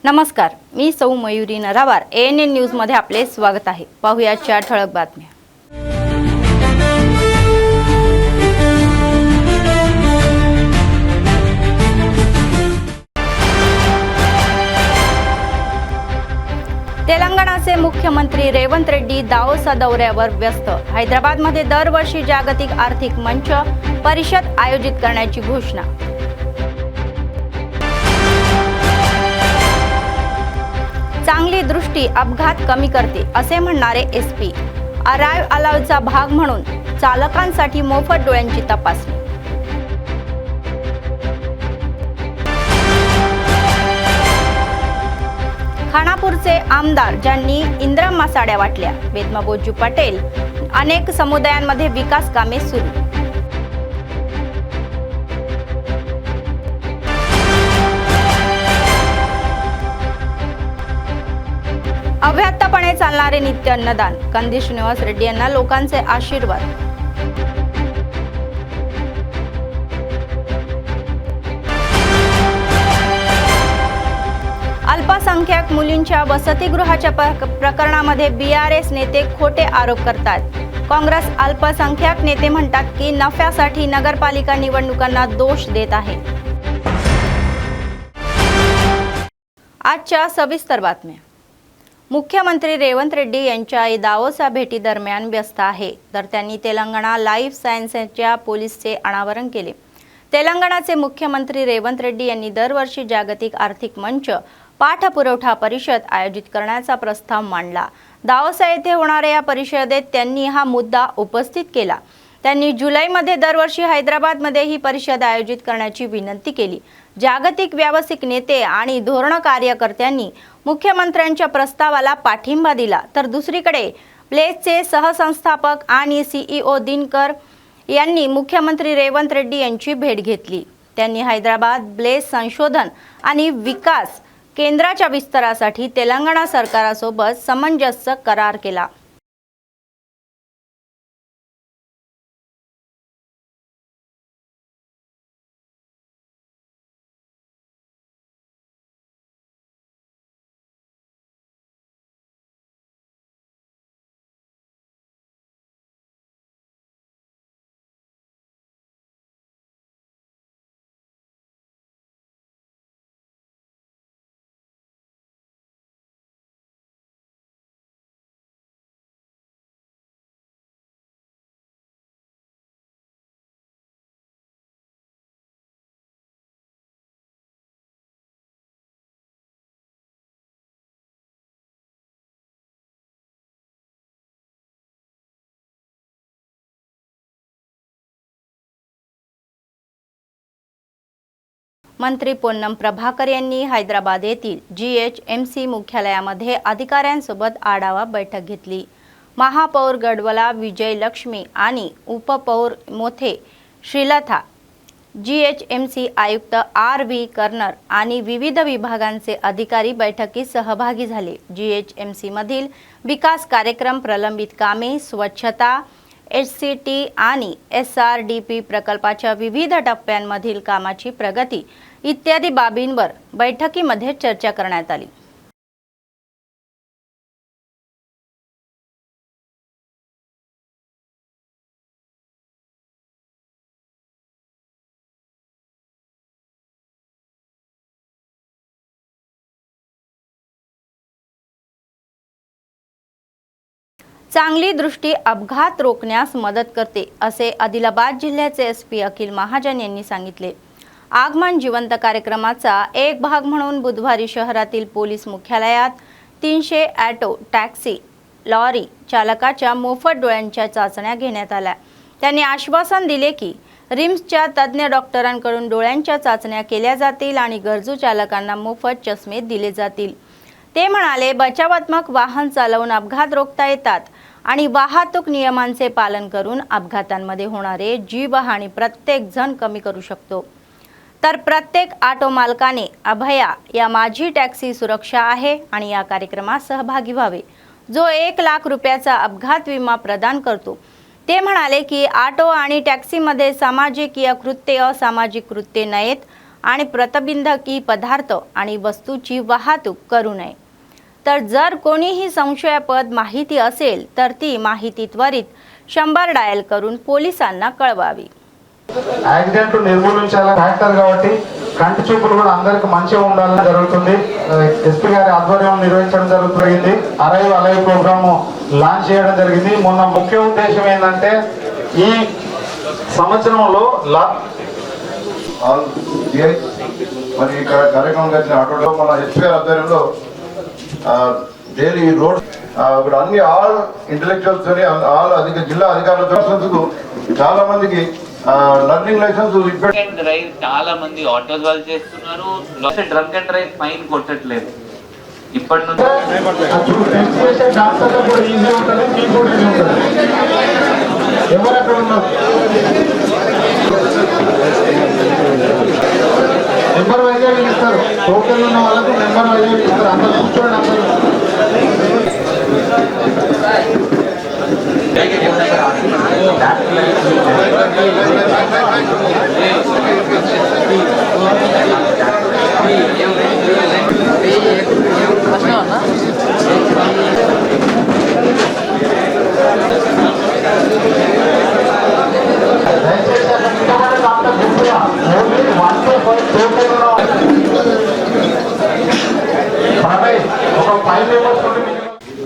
नमस्कार, मी सौ Mayuri नरावार। ANN news मध्ये आपले स्वागत आहे। पाहूया चार ठळक बातम्या। तेलंगणाचे मुख्यमंत्री रेवंत रेड्डी दावोसा दौऱ्यावर व्यस्त। हैदराबादमध्ये दरवर्षी जागतिक आर्थिक मंच परिषद आयोजित करण्याची घोषणा। चांगली दृष्टी अपघात कमी करते असे म्हणणारे SP। अराइव्ह अलाउचा भाग म्हणून चालकांसाठी मोफत डोळ्यांची तपासणी। खानापूरचे आमदार ज्यांनी इंदिरा साड्या वाटल्या। वेदमा बोजू पटेल। अनेक समुदायांमध्ये विकास कामे सुरू। अव्याहतपणे चालणारे नित्य अन्नदान। कंदी श्रीनिवास रेड्डी यांना लोकांचे आशीर्वाद। अल्पसंख्याक मुलींच्या वसतिगृहाच्या प्रकरणामध्ये BRS नेते खोटे आरोप करतात। काँग्रेस अल्पसंख्याक नेते म्हणतात की नफ्यासाठी नगरपालिका निवडणुकांना दोष देत आहे। आजच्या सविस्तर बातम्या। मुख्यमंत्री रेवंत रेड्डी यांच्या दावोसा भेटी दरम्यान व्यस्त आहे, तर त्यांनी तेलंगणा लाईफ सायन्सेसच्या पॉलिसीचे अनावरण केले। तेलंगणाचे मुख्यमंत्री रेवंत रेड्डी यांनी दरवर्षी जागतिक आर्थिक मंच पाठपुरवठा परिषद आयोजित करण्याचा प्रस्ताव मांडला। दावोसा येथे होणाऱ्या या परिषदेत त्यांनी हा मुद्दा उपस्थित केला। त्यांनी जुलैमध्ये दरवर्षी हैदराबादमध्ये ही परिषद आयोजित करण्याची विनंती केली। जागतिक व्यावसायिक नेते आणि धोरण कार्यकर्त्यांनी मुख्यमंत्र्यांच्या प्रस्तावाला पाठिंबा दिला, तर दुसरीकडे ब्लेसचे सहसंस्थापक आणि CEO दिनकर यांनी मुख्यमंत्री रेवंत रेड्डी यांची भेट घेतली। त्यांनी हैदराबाद ब्लेस संशोधन आणि विकास केंद्राच्या विस्तारासाठी तेलंगणा सरकारसोबत सामंजस्य करार केला। मंत्री पोन्नम प्रभाकर यांनी हैदराबाद येथील GHMC मुख्यालयामध्ये अधिकाऱ्यांसोबत आढावा बैठक घेतली। महापौर गडवला विजयलक्ष्मी आणि उपपौर मोथे श्रीलथा, GHMC आयुक्त RV कर्नर आणि विविध विभागांचे अधिकारी बैठकीत सहभागी झाले। GHMC मधील विकास कार्यक्रम, प्रलंबित कामे, स्वच्छता, HCT आणि SRDP प्रकल्पाच्या विविध टप्प्यांमधील कामाची प्रगती इत्यादी बाबींवर बैठकीमध्ये चर्चा करण्यात आली। चांगली दृष्टी अपघात रोखण्यास मदत करते असे आदिलाबाद जिल्ह्याचे SP अखिल महाजन यांनी सांगितले। आगमन जिवंत कार्यक्रमाचा एक भाग म्हणून बुधवारी शहरातील पोलीस मुख्यालयात 300 ऑटो, टॅक्सी, लॉरी चालकाच्या मोफत डोळ्यांच्या चाचण्या घेण्यात आल्या। त्यांनी आश्वासन दिले की रिम्सच्या तज्ञ डॉक्टरांकडून डोळ्यांच्या चाचण्या केल्या जातील आणि गरजू चालकांना मोफत चष्मे दिले जातील। ते म्हणाले, बचावात्मक वाहन चालवून अपघात रोखता येतात आणि वाहतूक नियमांचे पालन करून अपघातांमध्ये होणारे जीवहानी प्रत्येक जण कमी करू शकतो। तर प्रत्येक ऑटो मालकाने अभया या माझी टॅक्सी सुरक्षा आहे आणि या कार्यक्रमात सहभागी व्हावे, जो 1 लाख रुपयाचा अपघात विमा प्रदान करतो। ते म्हणाले की ऑटो आणि टॅक्सीमध्ये सामाजिक या कृत्ये, असामाजिक कृत्ये नाहीत आणि प्रतिबंधकी पदार्थ आणि वस्तूची वाहतूक करू नये। तर जर कोणीही संशयास्पद माहिती असेल तर ती माहिती त्वरित 100 डायल करून पोलिसांना कळवावी। యాక్సిడెంట్ నిర్మూలించాల ఫ్యాక్టర్ కాబట్టి కంటి చూపులు కూడా అందరికి మంచిగా ఉండాలని జరుగుతుంది। ఎస్పీ గారి ఆధ్వర్యంలో నిర్వహించడం జరుగుతుంది। అరైవ్ అలైవ్ ప్రోగ్రామ్ లాంచ్ చేయడం జరిగింది। మొన్న ముఖ్య ఉద్దేశం ఏంటంటే ఈ సంవత్సరంలో మరి ఇక్కడ కార్యక్రమం వచ్చిన ఆటోలో మన ఎస్పీ గారి ఆధ్వర్యంలో డైలీ రోడ్ ఇప్పుడు అన్ని ఆల్ ఇంటెలెక్చువల్స్ ఆల్ జిల్లా అధికారులతో చాలా మందికి లర్నింగ్ లైసెన్స్ డ్రైవ్ చాలా మంది ఆటోస్ వాళ్ళు చేస్తున్నారు। డ్రంక్ అండ్ డ్రైవ్ ఫైన్ కొట్టట్లేదు ఇప్పటి నుంచి। ఎవరు అక్కడ ఉన్నారు? నెంబర్ వైజ్ ఇస్తారు। టోకెన్ ఉన్న వాళ్ళకు నెంబర్ వైజ్ ఇస్తారు। అందరూ కూర్చోండి అందరూ।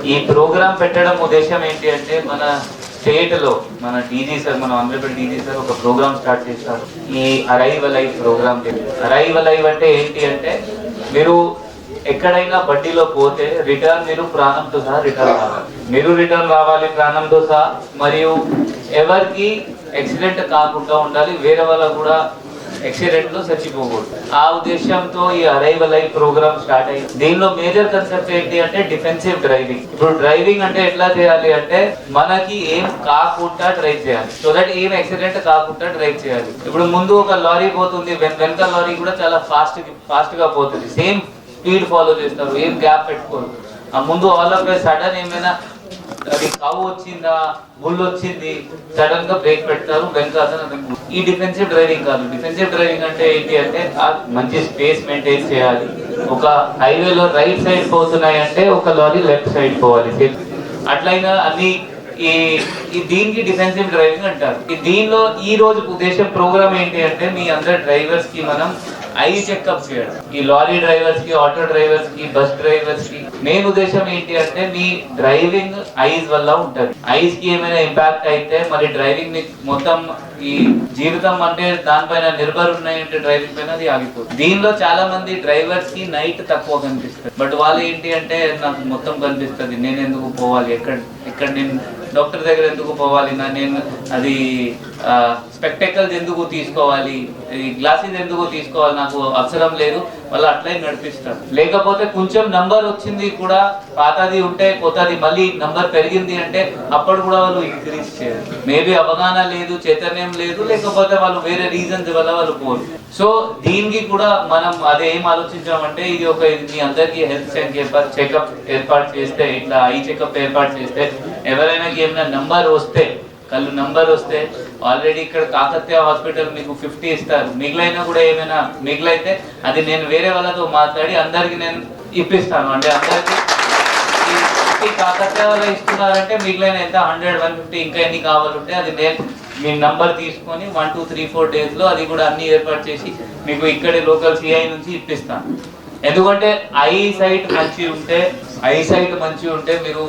ఈ ప్రోగ్రామ్ పెట్టడం ఉద్దేశం ఏంటి అంటే మన స్టేట్ లో మన డీజీ సార్ మన ఆంధ్రప్రదేశ్ డీజీ సార్ ఒక ప్రోగ్రామ్ స్టార్ట్ చేస్తారు। ఈ arrive alive program. Arrive alive అంటే ఏంటి అంటే మీరు ఎక్కడైనా బడ్డీలో పోతే రిటర్న్ మీరు ప్రాణంతో సహా రిటర్న్ రావాలి। మీరు రిటర్న్ రావాలి ప్రాణంతో సహా, మరియు ఎవరికి యాక్సిడెంట్ కాకుండా ఉండాలి, వేరే వాళ్ళ కూడా యాక్సిడెంట్ లో చచ్చిపోకూడదు। ఆ ఉద్దేశంతో ఈ అరైవ్ అలైవ్ ప్రోగ్రామ్ స్టార్ట్ అయింది। దీనిలో మేజర్ కన్సెప్ట్ ఏంటి అంటే డిఫెన్సివ్ డ్రైవింగ్। ఇప్పుడు డ్రైవింగ్ అంటే ఎట్లా చేయాలి అంటే మనకి ఏం కాకుండా డ్రైవ్ చేయాలి, సో దట్ ఏం యాక్సిడెంట్ కాకుండా డ్రైవ్ చేయాలి। ఇప్పుడు ముందు ఒక లారీ పోతుంది, వెనక లారీ కూడా చాలా ఫాస్ట్ గా పోతుంది, సేమ్ స్పీడ్ ఫాలో చేస్తారు, ఏం గ్యాప్ పెట్టుకోరు। ఆ ముందు ఆల్ ఆఫ్ ఏ సడన్ ఏమైనా అది కవ్ వచ్చిందా బుల్ వచ్చింది సడన్ గా బ్రేక్ పెడతారు, వెనక ఈ డిఫెన్సివ్ డ్రైవింగ్ కాదు। డిఫెన్సివ్ డ్రైవింగ్ అంటే ఏంటి అంటే మంచి స్పేస్ మెయింటైన్ చేయాలి। ఒక హైవేలో రైట్ సైడ్ పోతున్నాయి అంటే ఒక లారీ లెఫ్ట్ సైడ్ పోవాలి, అట్లయినా అన్ని ఈ దీనికి డిఫెన్సివ్ డ్రైవింగ్ అంటారు। దీనిలో ఈ రోజు ఉద్దేశం ప్రోగ్రామ్ ఏంటి అంటే మీ అందరు డ్రైవర్స్ కి మనం ఐ చెకప్ చేయడం। ఈ లారీ డ్రైవర్స్ కి, ఆటో డ్రైవర్స్ కి, బస్ డ్రైవర్స్ కి మెయిన్ ఉద్దేశం ఏంటి అంటే మీ డ్రైవింగ్ ఐస్ వల్ల ఉంటది, ఐస్ కి ఏమైనా ఇంపాక్ట్ అయితే మరి డ్రైవింగ్ మీకు మొత్తం ఈ జీవితం అంటే దానిపైన నిర్భర్ ఉన్నాయంటే డ్రైవింగ్ పైన అది ఆగిపోతుంది। దీనిలో చాలా మంది డ్రైవర్స్ కి నైట్ తక్కువ కనిపిస్తుంది, బట్ వాళ్ళు ఏంటి అంటే నాకు మొత్తం కనిపిస్తుంది, నేను ఎందుకు పోవాలి, ఎక్కడ నేను డాక్టర్ దగ్గర ఎందుకు పోవాలి, నేను అది స్పెక్టకల్స్ ఎందుకు తీసుకోవాలి, గ్లాసెస్ ఎందుకు తీసుకోవాలి, నాకు అవసరం లేదు, వాళ్ళు అట్లే నడిపిస్తారు। లేకపోతే కొంచెం నంబర్ వచ్చింది కూడా పాతది ఉంటే కొత్తది మళ్ళీ నంబర్ పెరిగింది అంటే అప్పుడు కూడా వాళ్ళు ఇంక్రీజ్ చేయరు, మేబీ అవగాహన లేదు, చైతన్యం లేదు, లేకపోతే వాళ్ళు వేరే రీజన్స్ వల్ల వాళ్ళు పోరు। సో దీనికి కూడా మనం అదే ఏం ఆలోచించామంటే ఇది మీ అందరికీ హెల్త్ చెకప్ ఏర్పాటు చేస్తే, ఇట్లా ఐ చెకప్ ఏర్పాటు చేస్తే ఎవరైనా ఏమైనా నంబర్ వస్తే, కళ్ళు నంబర్ వస్తే ఆల్రెడీ ఇక్కడ కాకతీయ హాస్పిటల్ మీకు 50 ఇస్తారు, మిగిలిన కూడా ఏమైనా మిగిలైతే అది నేను వేరే వాళ్ళతో మాట్లాడి అందరికి నేను ఇప్పిస్తాను। అంటే అందరికి కాకతీయ వాళ్ళు ఇస్తున్నారంటే మిగిలిన ఎంత 100, 150 ఇంకా ఎన్ని కావాలంటే అది నేను మీ నంబర్ తీసుకొని 1, 2, 3, 4 డేస్ లో అది కూడా అన్ని ఏర్పాటు చేసి మీకు ఇక్కడే లోకల్ సిఐ నుంచి ఇప్పిస్తాను। ఎందుకంటే ఐ సైట్ మంచి ఉంటే మీరు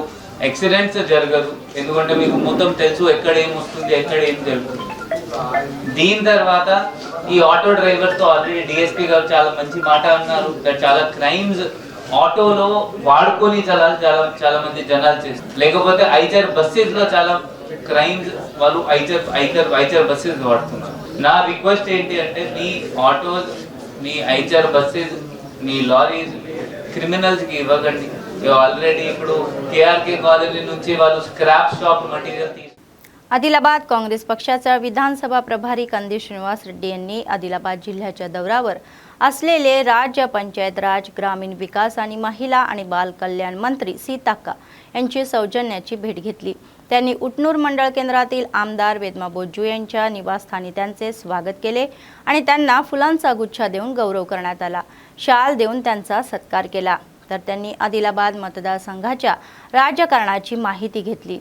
యాక్సిడెంట్స్ జరగదు, ఎందుకంటే మీకు మొత్తం తెలుసు ఎక్కడ ఏం వస్తుంది, ఎక్కడ ఏం జరుగుతుంది। దీని తర్వాత ఈ ఆటో డ్రైవర్స్ తో ఆల్రెడీ డిఎస్పీ గారు చాలా మంచి మాట అన్నారు, చాలా క్రైమ్స్ ఆటోలో వాడుకొని చాలా మంది జనాలు చేస్తారు, లేకపోతే ఐచర్ బస్సెస్ లో చాలా క్రైమ్స్ వాళ్ళు ఐచర్ బస్సెస్ వాడుతున్నారు। నా రిక్వెస్ట్ ఏంటి అంటే మీ ఆటోస్, మీ ఐచర్ బస్సెస్, మీ లారీస్ క్రిమినల్స్ కి ఇవ్వకండి। ఆల్రెడీ ఇప్పుడు కేఆర్కే కాలనీ నుంచి వాళ్ళు scrap stop material Adilabad Congress पक्षाचा विधानसभा प्रभारी कंदी श्रीनिवास रेड्डी यांनी आदिलाबाद जिल्ह्याच्या दौऱ्यावर असलेले राज्य पंचायत राज, ग्रामीण विकास आणि महिला आणि बाल कल्याण मंत्री सीताक्का यांची सौजन्याची भेट घेतली। त्यांनी उटनूर मंडळ केंद्रातील आमदार वेदमा बोज्जू यांच्या निवासस्थानी त्यांचे स्वागत केले आणि त्यांना फुलांचा गुच्छ देऊन गौरव करण्यात आला. शाल देऊन त्यांचा सत्कार केला. तर त्यांनी आदिलाबाद मतदारसंघाच्या राजकारणाची माहिती घेतली.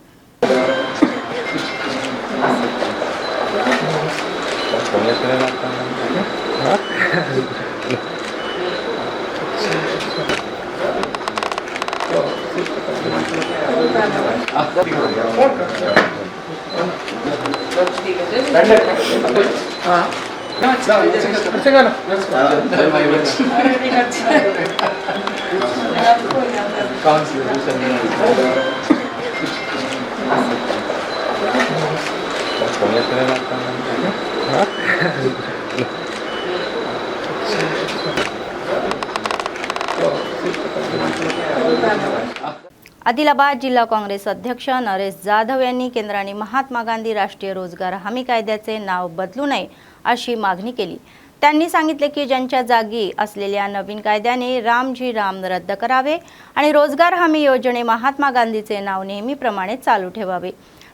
आदिलाबाद जिल्हा काँग्रेस अध्यक्ष नरेश जाधव यांनी केंद्राने महात्मा गांधी राष्ट्रीय रोजगार हमी कायद्याचे नाव बदलू नये अशी मागणी केली. त्यांनी सांगितले की ज्यांच्या जागी असलेल्या नवीन कायद्याने रामजी राम रद्द करावे आणि रोजगार हमी योजने महात्मा गांधीचे नाव नेहमीप्रमाणे चालू ठेवावे.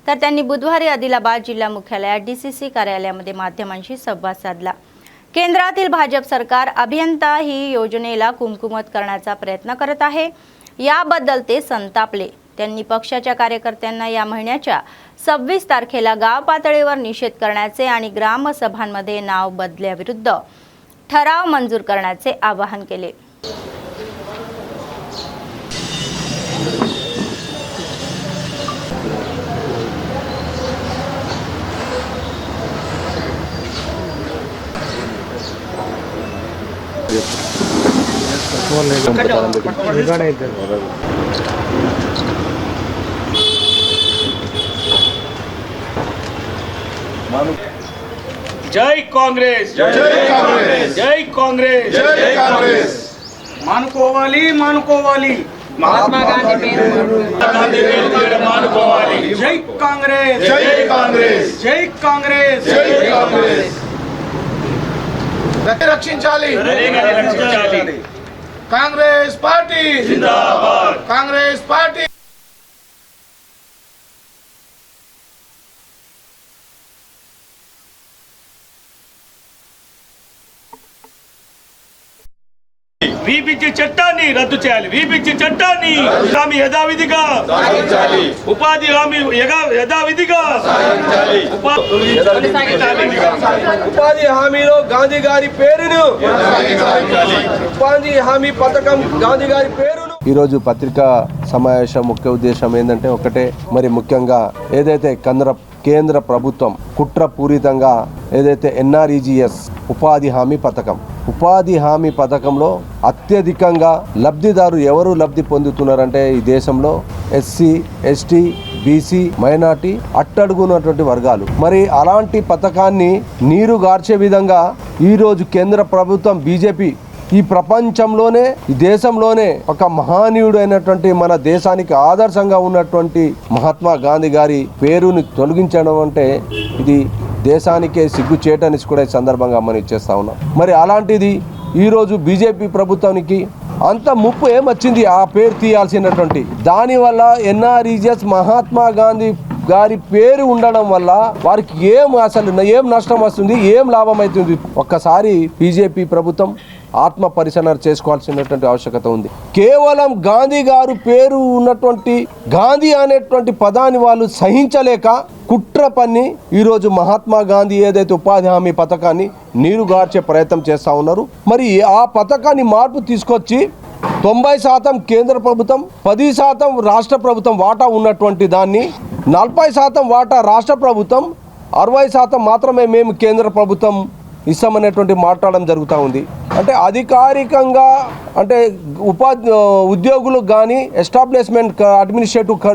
तर त्यांनी बुधवारी आदिलाबाद जिल्हा मुख्यालयात DCC कार्यालयामध्ये माध्यमांशी संवाद साधला. केंद्रातील भाजप सरकार अभियंता ही योजनेला कुमकुमत करण्याचा प्रयत्न करत आहे, याबद्दल ते संतापले. त्यांनी पक्षाच्या कार्यकर्त्यांना या महिन्याच्या 26 तारखेला गाव पातळीवर निषेध करण्याचे आणि ग्रामसभांमध्ये नाव बदल्याविरुद्ध ठराव मंजूर करण्याचे आवाहन केले. जय कांग्रेस जय काँग्रेस जय कांग्रेस जय काँग्रेस मानुकोवाली मानुकोवाली महात्मा गांधी मानुकोवाली जय कांग्रेस जय काँग्रेस जय कांग्रेस जय काँग्रेस रक्षिంచాలి కాంగ్రెస్ పార్టీ जिंदाबाद కాంగ్రెస్ పార్టీ వీపిచ్చి చట్టాన్ని రద్దు చేయాలి. వీపిచ్చి చట్టాన్ని హామీ యథావిధిగా సాగించాలి ఉపాధి హామీ యథావిధిగా ఉపాధి హామీలో గాంధీ గారి పేరును ఉపాధి హామీ పథకం గాంధీ గారి పేరును ఈరోజు పత్రికా సమావేశం ముఖ్య ఉద్దేశం ఏంటంటే ఒకటే, మరి ముఖ్యంగా ఏదైతే కేంద్ర ప్రభుత్వం కుట్రపూరితంగా ఏదైతే NREGS ఉపాధి హామీ పథకంలో అత్యధికంగా లబ్ధిదారు ఎవరు లబ్ధి పొందుతున్నారంటే ఈ దేశంలో SC, ST, BC, మైనార్టీ అట్టడుగున్నటువంటి వర్గాలు. మరి అలాంటి పథకాన్ని నీరుగార్చే విధంగా ఈరోజు కేంద్ర ప్రభుత్వం బీజేపీ ఈ ప్రపంచంలోనే ఈ దేశంలోనే ఒక మహనీయుడు అయినటువంటి మన దేశానికి ఆదర్శంగా ఉన్నటువంటి మహాత్మా గాంధీ గారి పేరుని తొలగించడం అంటే ఇది దేశానికే సిగ్గుచేటని కూడా ఈ సందర్భంగా మనం ఇచ్చేస్తా ఉన్నాం. మరి అలాంటిది ఈరోజు బీజేపీ ప్రభుత్వానికి అంత ముప్పు ఏమొచ్చింది ఆ పేరు తీయాల్సినటువంటి, దానివల్ల NREGS మహాత్మా గాంధీ గారి పేరు ఉండడం వల్ల వారికి ఏం నష్టం వస్తుంది, ఏం లాభం అవుతుంది? ఒక్కసారి బీజేపీ ప్రభుత్వం ఆత్మ పరిశీలన చేసుకోవాల్సినటువంటి ఆవశ్యకత ఉంది. కేవలం గాంధీ గారు పేరు ఉన్నటువంటి గాంధీ అనేటువంటి పదాన్ని వాళ్ళు సహించలేక కుట్ర పన్ని ఈరోజు మహాత్మా గాంధీ ఏదైతే ఉపాధి హామీ పథకాన్ని నీరుగార్చే ప్రయత్నం చేస్తూ ఉన్నారు. మరి ఆ పథకాన్ని మార్పు తీసుకొచ్చి 90% కేంద్ర ప్రభుత్వం, 10% రాష్ట్ర ప్రభుత్వం వాటా ఉన్నటువంటి దాన్ని 40% వాటా రాష్ట్ర ప్రభుత్వం, 60% మాత్రమే మేము కేంద్ర ప్రభుత్వం ఇస్తామనేటువంటి మాట్లాడడం జరుగుతూ ఉంది. అంటే అధికారికంగా అంటే ఉద్యోగులకు కానీ ఎస్టాబ్లిష్మెంట్ అడ్మినిస్ట్రేటివ్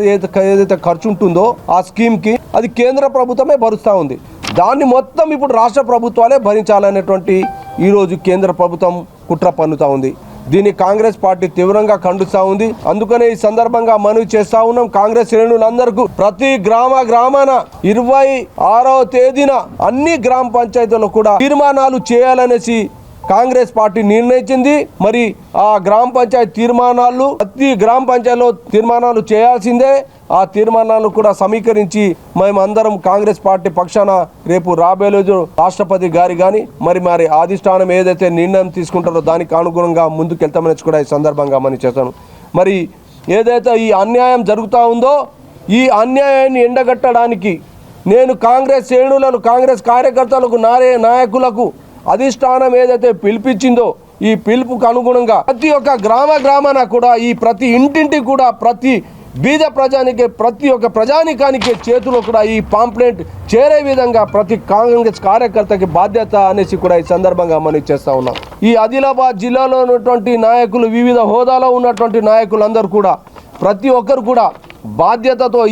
ఏదైతే ఖర్చు ఉంటుందో ఆ స్కీమ్కి అది కేంద్ర ప్రభుత్వమే భరుస్తూ ఉంది. దాన్ని మొత్తం ఇప్పుడు రాష్ట్ర ప్రభుత్వాలే భరించాలనేటువంటి ఈరోజు కేంద్ర ప్రభుత్వం కుట్ర పన్నుతూ ఉంది. దీన్ని కాంగ్రెస్ పార్టీ తీవ్రంగా ఖండిస్తూ ఉంది. అందుకనే ఈ సందర్భంగా మనవి చేస్తా ఉన్నాం కాంగ్రెస్ శ్రేణులందరికీ, ప్రతి గ్రామాన 26వ తేదీన అన్ని గ్రామ పంచాయతీల్లో కూడా తీర్మానాలు చేయాలనేసి కాంగ్రెస్ పార్టీ నిర్ణయించింది. మరి ఆ గ్రామ పంచాయతీ తీర్మానాలు ప్రతి గ్రామ పంచాయతీలో తీర్మానాలు చేయాల్సిందే. ఆ తీర్మానాలను కూడా సమీకరించి మేమందరం కాంగ్రెస్ పార్టీ పక్షాన రేపు రాబోయే రోజు రాష్ట్రపతి గారి కానీ మరి అధిష్టానం ఏదైతే నిర్ణయం తీసుకుంటారో దానికి అనుగుణంగా ముందుకెళ్తామని కూడా ఈ సందర్భంగా మనం చేస్తాను. మరి ఏదైతే ఈ అన్యాయం జరుగుతూ ఉందో ఈ అన్యాయాన్ని ఎండగట్టడానికి నేను కాంగ్రెస్ శ్రేణులను కాంగ్రెస్ కార్యకర్తలకు నాయకులకు అధిష్టానం ఏదైతే పిలిపించిందో ఈ పిలుపుకు అనుగుణంగా ప్రతి ఒక్క గ్రామాన కూడా ఈ ప్రతి ఇంటింటి కూడా ప్రతి బీద ప్రజానికి ప్రతి ఒక్క ప్రజానికానికి చేతిలో కూడా ఈ పాంప్లెట్ చేరే విధంగా ప్రతి కాంగ్రెస్ కార్యకర్తకి బాధ్యత అనేసి కూడా ఈ సందర్భంగా మనం చేస్తా ఉన్నాం. ఈ ఆదిలాబాద్ జిల్లాలో ఉన్నటువంటి నాయకులు వివిధ హోదాలో ఉన్నటువంటి నాయకులందరూ కూడా ప్రతి ఒక్కరు కూడా బాధ్యతతో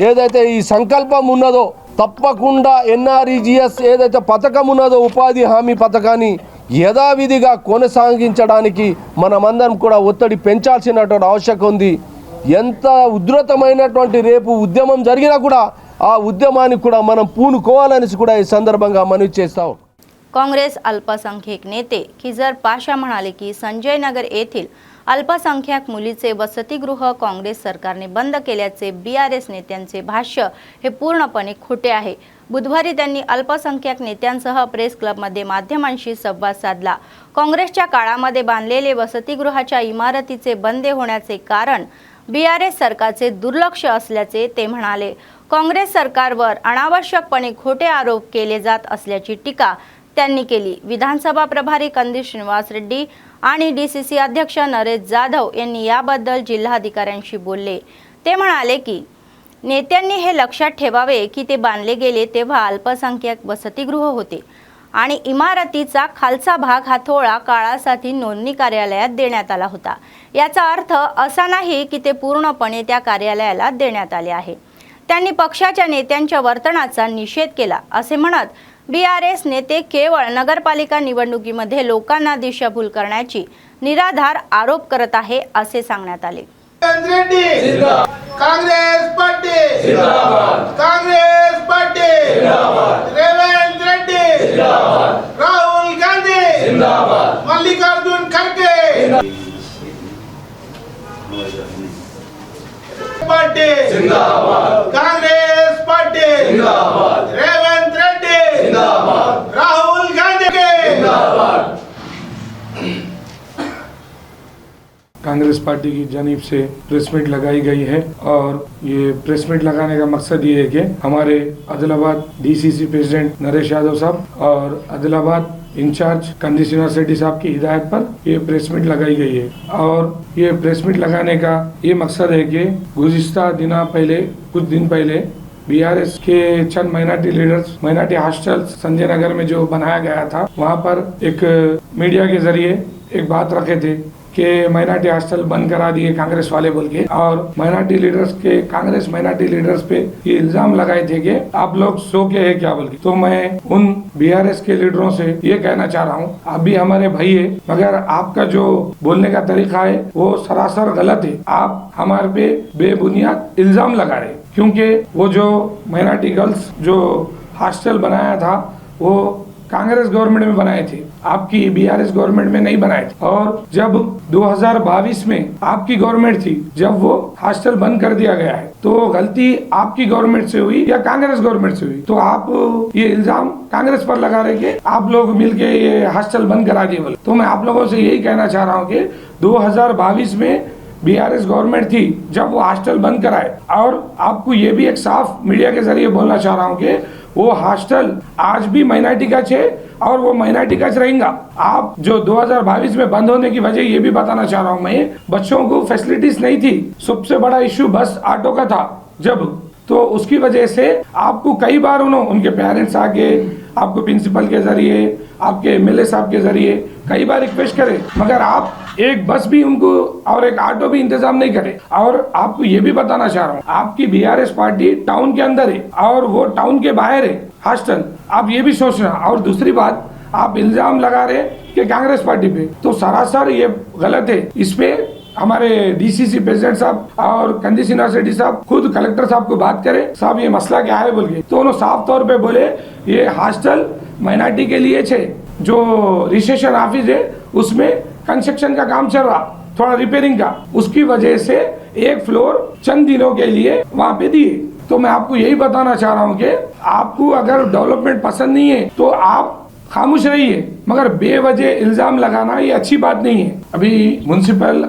ఏదైతే ఈ సంకల్పం ఉన్నదో తప్పకుండా ఎన్ఆర్ఈజీఎస్ ఏదైతే పథకం ఉన్నదో ఉపాధి హామీ పథకాన్ని యథావిధిగా కొనసాగించడానికి మనమందరం కూడా ఒత్తిడి పెంచాల్సినటువంటి ఆవశ్యకత ఉంది. ఎంత ఉధృతమైనటువంటి రేపు ఉద్యమం జరిగినా కూడా ఆ ఉద్యమానికి కూడా మనం పూనుకోవాలనేసి కూడా ఈ संदर्भांगा మనవి చేస్తాం. काँग्रेस अल्पसंख्याक नेते खिजर पाशा म्हणाले की संजय नगर येथील अल्पसंख्याक मुलीचे वसतिगृह काँग्रेस सरकारने बंद केल्याचे बीआरएस नेत्यांचे भाष्य हे पूर्णपणे खोटे आहे. बुधवारी त्यांनी अल्पसंख्याक नेत्यांसह प्रेस क्लबमध्ये माध्यमांशी संवाद साधला. काँग्रेसच्या काळामध्ये बांधलेले वसतिगृहाच्या इमारतीचे बंद होण्याचे कारण बीआरएस सरकारचे दुर्लक्ष असल्याचे ते म्हणाले. काँग्रेस सरकारवर अनावश्यकपणे खोटे आरोप केले जात असल्याची टीका त्यांनी केली. विधानसभा प्रभारी कंदी श्रीनिवास रेड्डी आणि डीसीसी अध्यक्ष नरेश जाधव यांनी याबद्दल जिल्हाधिकाऱ्यांशी बोलले. ते म्हणाले की नेत्यांनी हे लक्षात ठेवावे की ते बांधले गेले तेव्हा अल्पसंख्याक वसतिगृह होते आणि इमारतीचा खालचा भाग हा थोडा काळासाठी नोंदणी कार्यालयात देण्यात आला होता. याचा अर्थ असा नाही की ते पूर्णपणे त्या कार्यालयाला देण्यात आले आहे. त्यांनी पक्षाच्या नेत्यांच्या वर्तनाचा निषेध केला. असे म्हणत बीआरएस नेते केवळ नगरपालिका निवडणुकीमध्ये लोकांना दिशाभूल करण्याची निराधार आरोप करत आहे असे सांगण्यात आले. कांग्रेस पार्टी जिंदाबाद, कांग्रेस पार्टी जिंदाबाद, रेवंत रेड्डी जिंदाबाद, राहुल गांधी जिंदाबाद, मल्लिकार्जुन खड़गे पार्टी जिंदाबाद, कांग्रेस पार्टी जिंदाबाद, रेवंत रेड्डी जिंदाबाद, राहुल गांधी जिंदाबाद. कांग्रेस पार्टी की जानिब से प्रेस मीट लगाई गई है और ये प्रेस मीट लगाने का मकसद ये है कि हमारे आदिलाबाद डीसीसी प्रेसिडेंट नरेश यादव साहब और आदिलाबाद इंचार्ज कंदी श्रीनिवास रेड्डी साहब की हिदायत पर ये प्रेस मीट लगाई गई है. और ये प्रेस मीट लगाने का ये मकसद है कि गुज़िश्ता कुछ दिन पहले बीआरएस के चंद minority leaders minority hostels Sanjay Nagar में जो बनाया गया था वहाँ पर एक मीडिया के जरिए एक बात रखे थे कि माइनॉरिटी हॉस्टल बंद करा दिए कांग्रेस वाले बोल के, और कांग्रेस माइनॉरिटी लीडर्स पे ये इल्जाम लगाए थे कि आप लोग सो के है क्या बोल के. तो मैं उन बीआरएस के लीडरों से ये कहना चाह रहा हूँ, आप भी हमारे भाई है मगर आपका जो बोलने का तरीका है वो सरासर गलत है. आप हमारे पे बेबुनियाद इल्जाम लगा रहे क्योंकि वो जो माइनॉरिटी गर्ल्स जो हॉस्टल बनाया था वो कांग्रेस गवर्नमेंट में बनाए थे, आपकी बीआरएस गवर्नमेंट में नहीं बनाए थे. और जब 2022 में आपकी गवर्नमेंट थी जब वो हॉस्टल बंद कर दिया गया है तो गलती आपकी गवर्नमेंट से हुई या कांग्रेस गवर्नमेंट से हुई. तो आप ये इल्जाम कांग्रेस पर लगा रहे कि आप लोग मिलके ये हॉस्टल बंद करा दिए बोले. तो मैं आप लोगों से यही कहना चाह रहा हूँ कि 2022 में बीआरएस गवर्नमेंट थी जब वो हॉस्टल बंद कराए, और आपको ये भी एक साफ मीडिया के जरिए बोलना चाह रहा हूँ कि वो हॉस्टल आज भी माइनॉरिटी का है और वो माइनॉरिटी का रहेगा. आप जो 2022 में बंद होने की वजह ये भी बताना चाह रहा हूँ मैं, बच्चों को फैसिलिटीज नहीं थी. सबसे बड़ा इश्यू बस ऑटो का था जब, तो उसकी वजह से आपको कई बार उनके पेरेंट्स आके आपको प्रिंसिपल के जरिए आपके एमएलए साहब के जरिए कई बार रिक्वेस्ट करे मगर आप एक बस भी उनको और एक ऑटो भी इंतजाम नहीं करे. और आपको ये भी बताना चाह रहा हूँ, आपकी बीआरएस पार्टी टाउन के अंदर है और वो टाउन के बाहर है हॉस्टल, आप ये भी सोचना. और दूसरी बात, आप इल्जाम लगा रहे कि कांग्रेस पार्टी पे, तो सरासर ये गलत है. इस पे हमारे डीसीसी प्रेसिडेंट साहब और कंदी श्रीनिवास रेड्डी साहब खुद कलेक्टर साहब को बात करें, साहब ये मसला क्या है बोल के, तो उन्होंने साफ तौर पे बोले ये हॉस्टल माइनॉरिटी के लिए छे जो रिसेप्शन ऑफिस है उसमें कंस्ट्रक्शन का काम चल रहा, थोड़ा रिपेयरिंग का, उसकी वजह से एक फ्लोर चंद दिनों के लिए वहाँ पे दिए। तो मैं आपको यही बताना चाह रहा हूँ कि आपको अगर डेवलपमेंट पसंद नहीं है तो आप खामोश रहिए, मगर बेवजह इल्जाम लगाना ये अच्छी बात नहीं है। अभी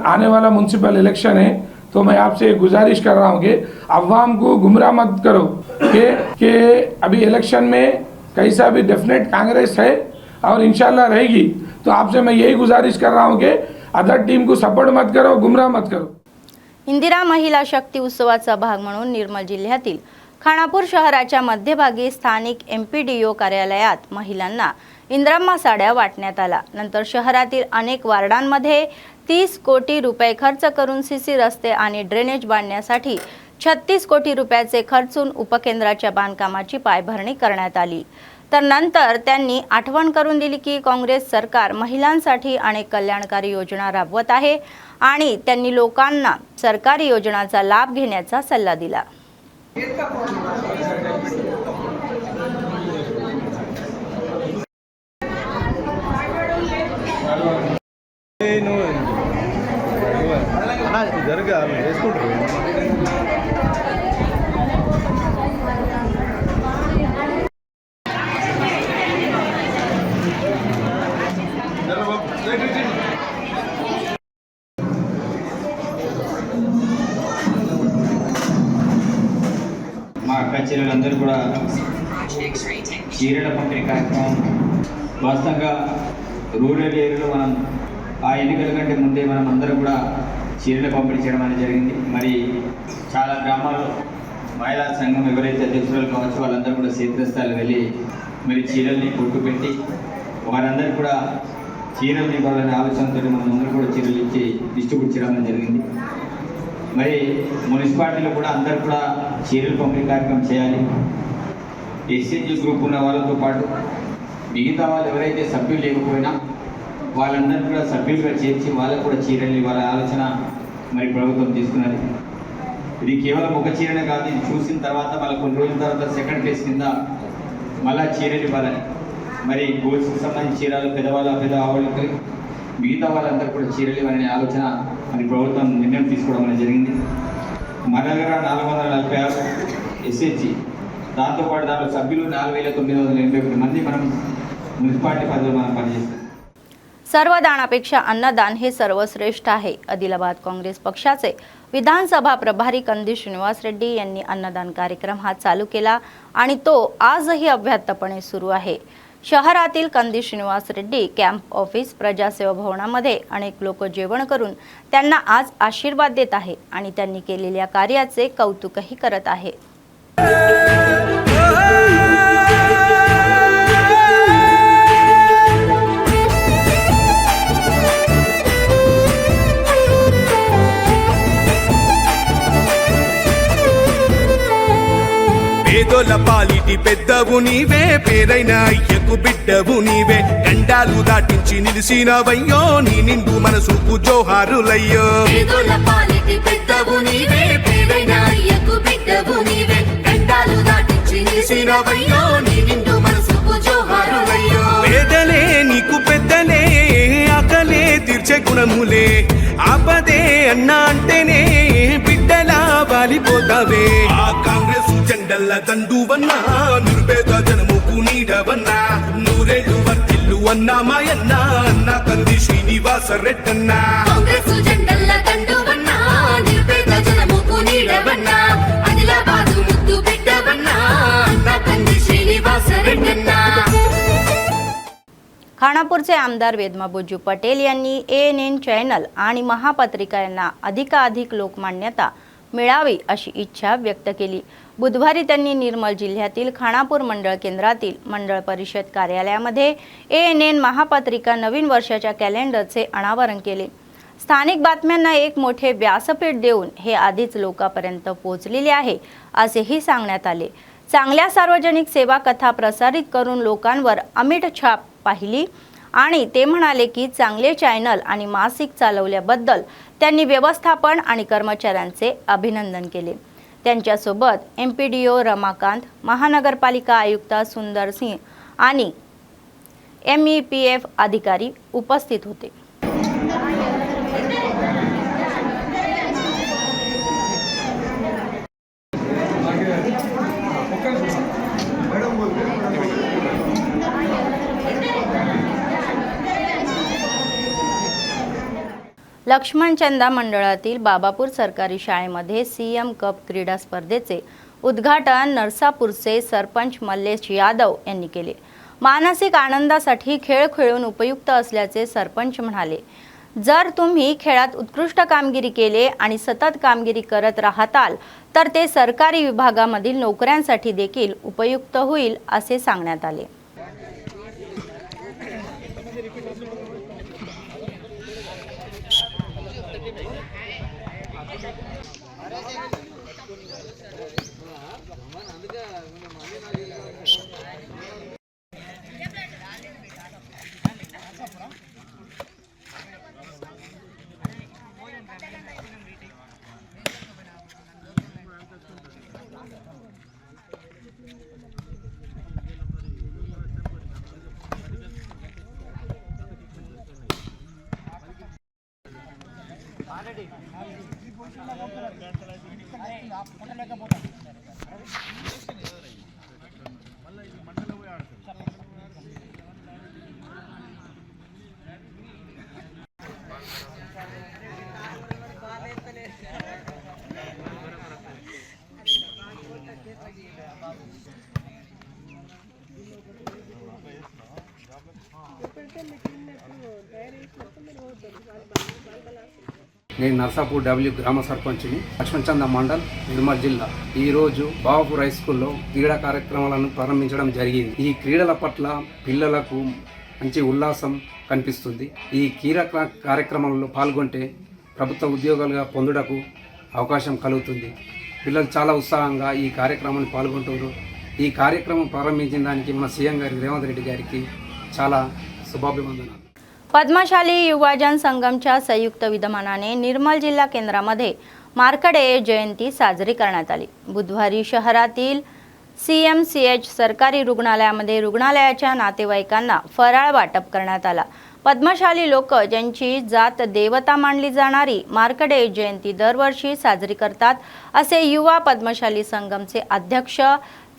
आने वाला म्युनिसिपल इलेक्शन है, तो मैं आपसे गुजारिश कर रहा हूँ कि अवाम को गुमराह मत करो कि अभी इलेक्शन में कैसा भी डेफिनेट कांग्रेस है और इंशाल्लाह रहेगी। तो आपसे मैं यही गुजारिश कर रहा हूँ कि अदर टीम को सपोर्ट मत करो, गुमराह मत करो। इंदिरा महिला शक्ती उत्सवाचा भाग म्हणून निर्मल जिल्ह्यातील खानापूर शहराच्या मध्यभागी स्थानिक MPDO कार्यालयात महिलांना इंदिराम्मा साड्या वाटण्यात आला। नंतर शहरातील अनेक वार्डांमध्ये 30 कोटी रुपये खर्च करून सीसी रस्ते आणि ड्रेनेज बांधण्यासाठी 36 कोटी रुपयाचे खर्चून उपकेंद्राच्या बांधकामाची पायभरणी करण्यात आली। तर नंतर त्यांनी आठवण करून दिली की काँग्रेस सरकार महिलांसाठी अनेक कल्याणकारी योजना राबवत आहे आणि त्यांनी लोकांना सरकारी योजनांचा लाभ घेण्याचा सल्ला दिला। మా అక్క చెల్లెలందరూ కూడా చీరల పంపిణీ కార్యక్రమం వాస్తవంగా రూరల్ ఏరియాలో మనం ఆ ఎన్నికల కంటే ముందే మనం అందరం కూడా చీరల పంపిణీ చేయడం అనేది జరిగింది। మరి చాలా గ్రామాల్లో మహిళా సంఘం ఎవరైతే అధ్యక్షులు కావచ్చు వాళ్ళందరూ కూడా క్షేత్రస్థాయిలో వెళ్ళి మరి చీరల్ని కొట్టు పెట్టి వారందరూ కూడా చీరలు ఇవ్వాలనే ఆలోచనతో మనం అందరూ కూడా చీరలు ఇచ్చి డిస్ట్రిబ్యూట్ చేయడం జరిగింది। మరి మున్సిపాలిటీలో కూడా అందరూ కూడా చీరలు పంపిణీ కార్యక్రమం చేయాలి। SHG గ్రూప్ ఉన్న వాళ్ళతో పాటు మిగతా వాళ్ళు ఎవరైతే సభ్యులు లేకపోయినా వాళ్ళందరూ కూడా సభ్యులుగా చేర్చి వాళ్ళకు కూడా చీరలు ఇవ్వాల ఆలోచన మరి ప్రభుత్వం తీసుకున్నది। ఇది కేవలం ఒక చీరనే కాదు, ఇది చూసిన తర్వాత మళ్ళీ కొన్ని రోజుల తర్వాత సెకండ్ ఫేజ్ కింద మళ్ళీ చీరలు ఇవ్వాలని మరి గోల్స్కి సంబంధించిన చీరలు పెద్ద ఆవులకి మిగతా వాళ్ళందరూ కూడా చీరలు ఇవ్వాలనే ఆలోచన మరి ప్రభుత్వం నిర్ణయం తీసుకోవడం అనేది జరిగింది। మన దగ్గర 446 SHG, దాంతోపాటు దాంట్లో సభ్యులు 4981 మంది మనం మున్సిపాలిటీ పదవులు మనం పనిచేస్తాం। सर्व दानापेक्षा अन्नदान हे सर्वश्रेष्ठ आहे। आदिलाबाद काँग्रेस पक्षाचे विधानसभा प्रभारी कंदी श्रीनिवास रेड्डी यांनी अन्नदान कार्यक्रम हा चालू केला आणि तो आजही अव्याहतपणे सुरू आहे। शहरातील कंदी श्रीनिवास रेड्डी कॅम्प ऑफिस प्रजासेवा भवनामध्ये अनेक लोक जेवण करून त्यांना आज आशीर्वाद देत आहे आणि त्यांनी केलेल्या कार्याचे कौतुकही करत आहे। పేదోల పాలిటి పెద్దవు నీవే, పేరైన అయ్యకు బిడ్డవు నీవే, గండాలు దాటించి నిలిసినవయ్యో నీ నిండు మనసుకు జోహారులయ్యో। పేదోల పాలిటి పెద్దవు నీవే, పేరైన అయ్యకు బిడ్డవు నీవే, గండాలు దాటించి నిలిసినవయ్యో నీ నిండు మనసుకు జోహారులయ్యో। పేదలే నీకు పెద్దలే, ఆకలే తీర్చే గుణములే, ఆపదే అన్నా అంటేనే బిడ్డలా వాలిపోతావే। ఆ కాంగ్రెస్ జెండల్ల దండువన్నా, నిరుపేద జనముకు నీడవన్నా, నూరేళ్లు వర్తిల్లు అన్నా మాయన్నా, అన్న కంది శ్రీనివాస రెడ్డన్నా। కాంగ్రెస్ జెండల్ల దండువన్నా, నిరుపేద జనముకు నీడవన్నా, ఆదిలాబాదు ముద్దు బిడ్డవన్నా, అన్న కంది శ్రీనివాస రెడ్డన్నా। खानापूरचे आमदार वेदमाबुजू पटेल यांनी ANN चॅनल आणि महापत्रिका यांना अधिकाधिक लोकमान्यता मिळावी अशी इच्छा व्यक्त केली। बुधवारी त्यांनी निर्मल जिल्ह्यातील खानापूर मंडळ केंद्रातील मंडळ परिषद कार्यालयामध्ये ANN महापत्रिका नवीन वर्षाच्या कॅलेंडरचे अनावरण केले। स्थानिक बातम्यांना एक मोठे व्यासपीठ देऊन हे आधीच लोकांपर्यंत पोहोचलेले आहे असेही सांगण्यात आले। चांगल्या सार्वजनिक सेवा कथा प्रसारित करून लोकांवर अमिट छाप पाहिली आणि ते म्हणाले की चांगले चॅनल आणि मासिक चालवल्याबद्दल त्यांनी व्यवस्थापन आणि कर्मचाऱ्यांचे अभिनंदन केले। त्यांच्यासोबत MPDO रमाकांत, महानगरपालिका आयुक्त सुंदर सिंह आणि MEPF अधिकारी उपस्थित होते. लक्ष्मणचंदा मंडळातील बाबापूर सरकारी शाळेमध्ये CM कप क्रीडा स्पर्धेचे उद्घाटन नरसापूरचे सरपंच मल्लेश यादव यांनी केले. मानसिक आनंदासाठी खेळ खेळून उपयुक्त असल्याचे सरपंच म्हणाले. जर तुम्ही खेळात उत्कृष्ट कामगिरी केले आणि सतत कामगिरी करत राहताल तर ते सरकारी विभागामधील नोकऱ्यांसाठी देखील उपयुक्त होईल असे सांगण्यात आले. నేను నర్సాపూర్ డబ్ల్యూ గ్రామ సర్పంచ్ని, లక్ష్మణచంద మండల్, నిర్మల్ జిల్లా. ఈరోజు బాబాపూర్ హై స్కూల్లో క్రీడా కార్యక్రమాలను ప్రారంభించడం జరిగింది. ఈ క్రీడల పట్ల పిల్లలకు మంచి ఉల్లాసం కనిపిస్తుంది. ఈ క్రీడా కార్యక్రమంలో పాల్గొంటే ప్రభుత్వ ఉద్యోగాలుగా పొందుటకు అవకాశం కలుగుతుంది. పిల్లలు చాలా ఉత్సాహంగా ఈ కార్యక్రమాన్ని పాల్గొంటున్నారు. ఈ కార్యక్రమం ప్రారంభించిన దానికి మన సీఎం గారి రేవంత్ రెడ్డి గారికి చాలా शुभाभिवंदन. पद्मशाली युवजन संगमच्या संयुक्त विद्यमानाने निर्मल जिल्हा केंद्रामध्ये मार्कंडे जयंती साजरी करण्यात आली. बुधवारी शहरातील CMCH सरकारी रुग्णालयामध्ये रुग्णालयाच्या नातेवाईकांना फराळ वाटप करण्यात आला. पद्मशाली लोक ज्यांची जात देवता मानली जाणारी मार्कंडे जयंती दरवर्षी साजरी करतात असे युवा पद्मशाली संगमचे अध्यक्ष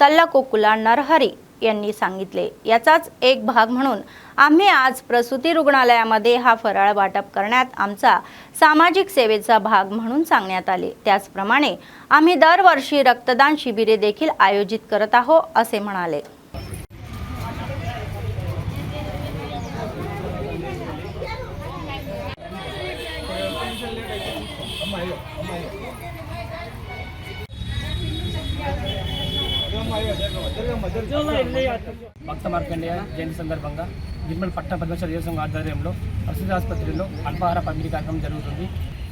तल्लकोकुला नरहरी यांनी सांगितले. याचाच एक भाग म्हणून आम्ही आज प्रसूती रुग्णालयामध्ये हा फराळ वाटप करण्यात आमचा सामाजिक सेवेचा भाग म्हणून सांगण्यात आले. त्याचप्रमाणे आम्ही दरवर्षी रक्तदान शिबिरे देखील आयोजित करत आहोत असे म्हणाले. భక్త మార్కండేయ జయంతి సందర్భంగా నిర్మల్ పట్టణ పద్మశాలి యువ సంఘం ఆధ్వర్యంలో ప్రసూతి ఆసుపత్రిలో అల్పాహార పంపిణీ కార్యక్రమం జరుగుతుంది.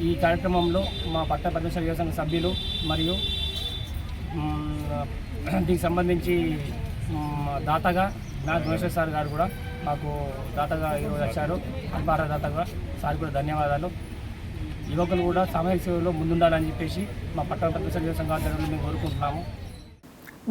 ఈ కార్యక్రమంలో మా పట్టణ పద్మశాలి యువ సంఘ సభ్యులు మరియు దీనికి సంబంధించి దాతగా నా గుణేశ్వర్ సార్ గారు కూడా మాకు దాతగా ఈరోజు వచ్చారు. అల్పాహార దాతగా సార్ కూడా ధన్యవాదాలు. యువకులు కూడా సామాజిక సేవలో ముందుండాలని చెప్పేసి మా పట్టణ పద్మశాలి యువ సంఘ ఆధ్వర్యంలో మేము కోరుకుంటున్నాము.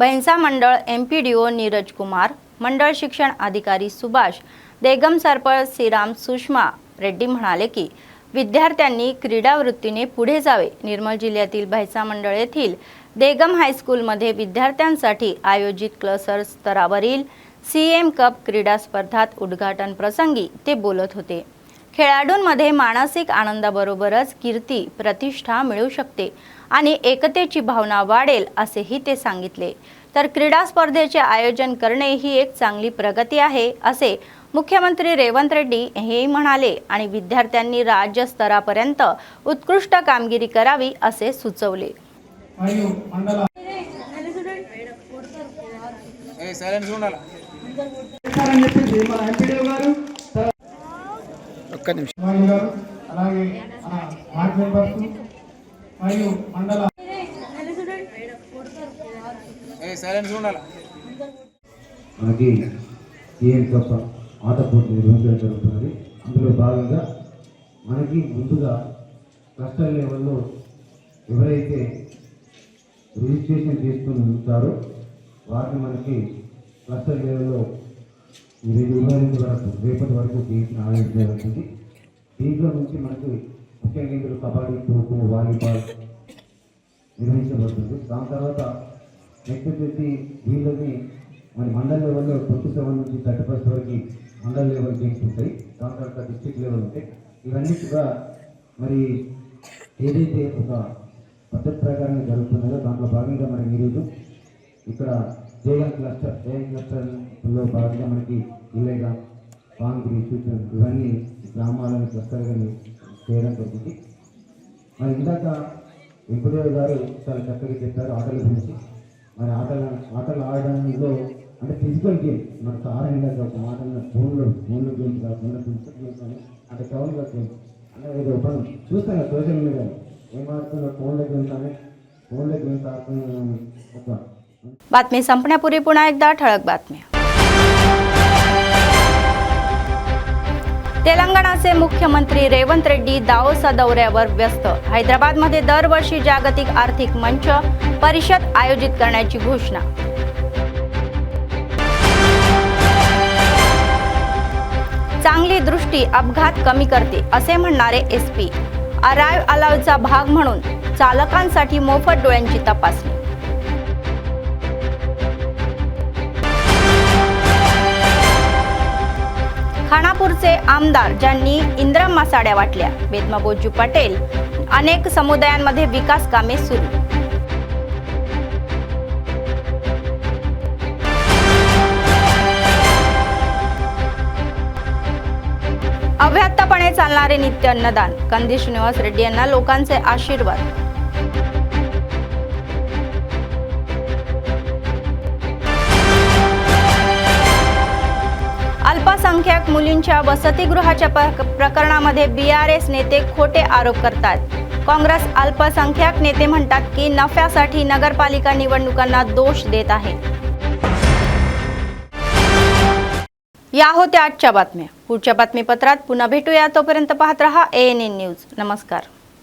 भैंसा मंडळ MPDO नीरज कुमार, मंडळ शिक्षण अधिकारी सुभाष, देगम सरपंच श्रीराम सुषमा रेड्डी म्हणाले की विद्यार्थ्यांनी क्रीडावृत्तीने पुढे जावे. निर्मल जिल्ह्यातील भैंसा मंडळ येथील देगम हायस्कूलमध्ये विद्यार्थ्यांसाठी आयोजित क्लस्टर स्तरावरील CM कप क्रीडा स्पर्धात उद्घाटन प्रसंगी ते बोलत होते. खेळाडूंमध्ये मानसिक आनंदाबरोबरच कीर्ती प्रतिष्ठा मिळू शकते आणि एकतेची भावना वाढेल असेही ते सांगितले. तर क्रीडा स्पर्धेचे आयोजन करणे ही एक चांगली प्रगती आहे असे मुख्यमंत्री रेवंत रेड्डी हेही म्हणाले आणि विद्यार्थ्यांनी राज्य स्तरापर्यंत उत्कृष्ट कामगिरी करावी असे सुचवले. మనకి CM కప్ ఆట పోటీ నిర్వహించడం జరుగుతున్నది. అందులో భాగంగా మనకి ముందుగా క్లస్టర్ లెవెల్లో ఎవరైతే రిజిస్ట్రేషన్ చేసుకుని ఉంటారో వారిని మనకి క్లస్టర్ లెవెల్లో ఈ 22 వరకు రేపటి వరకు గేమ్స్ ఆయోజించబడుతుంది. దీంట్లో నుంచి మనకు ముఖ్యంగా ఇందులో కబడ్డీ, ఖోఖో, వాలీబాల్ నిర్వహించబడుతుంది. దాని తర్వాత నెక్స్ట్ వచ్చేసి వీళ్ళని మన మండల్ లెవెల్లో 27 నుంచి 31 వరకు మండల్ లెవెల్ గేమ్స్ ఉంటాయి. దాని తర్వాత డిస్ట్రిక్ట్ లెవెల్ ఉంటాయి. ఇవన్నీ కూడా మరి ఏదైతే ఒక పద్ధతి ప్రకారంగా జరుగుతుందో దాంట్లో భాగంగా మనం ఈరోజు ఇక్కడ జేఎం క్లస్టర్లో భాగంగా మనకి ఇల్లేగా పాంగ్రి సూచన ఇవన్నీ గ్రామాలను క్లస్టర్గా చేయడం జరిగింది. మరి ఇందాక ఎంపీడీఓ గారు చాలా చక్కగా చెప్పారు ఆటల గురించి. మరి ఆటలు ఆడడంలో అంటే ఫిజికల్ గేమ్ మన సారంగా ఒక మాట ఫోన్లో గేమ్స్ కాకుండా ఫిజికల్ గేమ్స్ అని అంటే గ్రౌండ్లో గేమ్స్ అంటే ఏదో మనం చూస్తాం కదా సోషల్ మీడియాలో ఏం ఆడుతున్నా ఫోన్లో గేమ్స్ అని ఫोनला घेऊन आपण बातमी संपण्यापूर्वी पुन्हा एकदा ठळक बातम्या. तेलंगणाचे मुख्यमंत्री रेवंत रेड्डी दावोसा दौऱ्यावर व्यस्त. हैदराबादमध्ये दरवर्षी जागतिक आर्थिक मंच परिषद आयोजित करण्याची घोषणा. चांगली दृष्टी अपघात कमी करते असे म्हणणारे एसपी. अराइव अलाउचा भाग म्हणून चालकांसाठी मोफत डोळ्यांची तपासणी. खानापूरचे आमदार ज्यांनी इंद्रम मासाड्या वाटल्या. बेदमाबोजू पटेल. अनेक समुदायांमध्ये विकास कामे सुरू. अव्याहतपणे चालणारे नित्य अन्नदान. कंदी श्रीनिवास रेड्डी यांना लोकांचे आशीर्वाद. अल्पसंख्याक मुलींच्या वसतिगृहाच्या प्रकरणामध्ये बीआरएस नेते खोटे आरोप करतात. काँग्रेस अल्पसंख्याक नेते म्हणतात की नफ्यासाठी नगरपालिका निवडणुकांना दोष देत आहे. या होत्या आजच्या बातम्या. पुढच्या बातमीपत्रात पुन्हा भेटूया. तोपर्यंत पाहत रहा ANN न्यूज. नमस्कार.